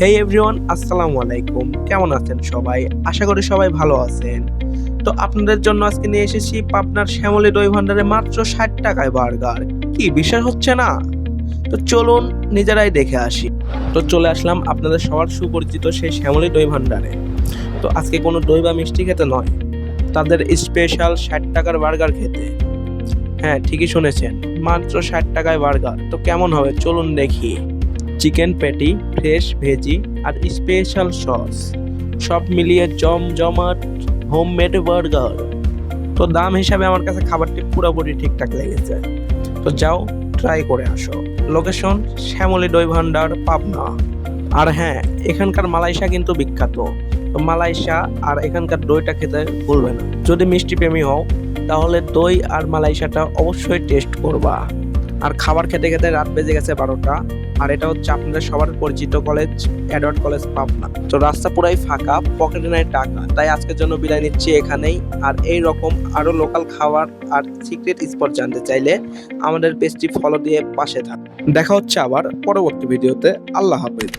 হেই everyone, আসসালামু আলাইকুম। কেমন আছেন সবাই? আশা করি সবাই ভালো আছেন। তো আপনাদের জন্য আজকে নিয়ে এসেছি পাবনার শ্যামলী দই ভান্ডারে মাত্র ৬০ টাকায় বার্গার। কি বিশ্বাস হচ্ছে না? তো চলুন নিজেরাই দেখে আসি। তো চলে আসলাম আপনাদের সবার সুপরিচিত সেই শ্যামলী দই ভান্ডারে। তো আজকে কোনো দই বা মিষ্টি খেতে নয়, তাদের স্পেশাল ৬০ টাকার বার্গার খেতে। হ্যাঁ, ঠিকই শুনেছেন, মাত্র ৬০ টাকায় বার্গার। তো কেমন হবে চলুন দেখি। চিকেন প্যাটি, ফ্রেশ ভেজি আর স্পেশাল সস সব মিলিয়ে জমজমাট হোমমেড বার্গার। তো দাম হিসাবে আমার কাছে খাবারটি পুরোপুরি ঠিকঠাক লেগেছে। তো যাও, ট্রাই করে আসো। লোকেশন শ্যামলী দই ভান্ডার, পাবনা। আর হ্যাঁ, এখানকার মালাইশা কিন্তু বিখ্যাত। তো মালাইশা আর এখানকার দইটা খেতে ভুলবে না। যদি মিষ্টি প্রেমী হও তাহলে দই আর মালাইশাটা অবশ্যই টেস্ট করবা। আর খাবার খেতে খেতে রাত বেজে গেছে ১২টা। আর এটা হচ্ছে আপনাদের সবার পরিচিত কলেজ, এডওয়ার্ড কলেজ, পাবনা। তো রাস্তা পুরাই ফাঁকা, পকেটে নাই টাকা, তাই আজকের জন্য বিদায় নিচ্ছি এখানেই। আর এই রকম আরো লোকাল খাবার আর সিক্রেট স্পট জানতে চাইলে আমাদের পেজটি ফলো দিয়ে পাশে থাকুন। দেখা হচ্ছে আবার পরবর্তী ভিডিওতে। আল্লাহ হাফেজ।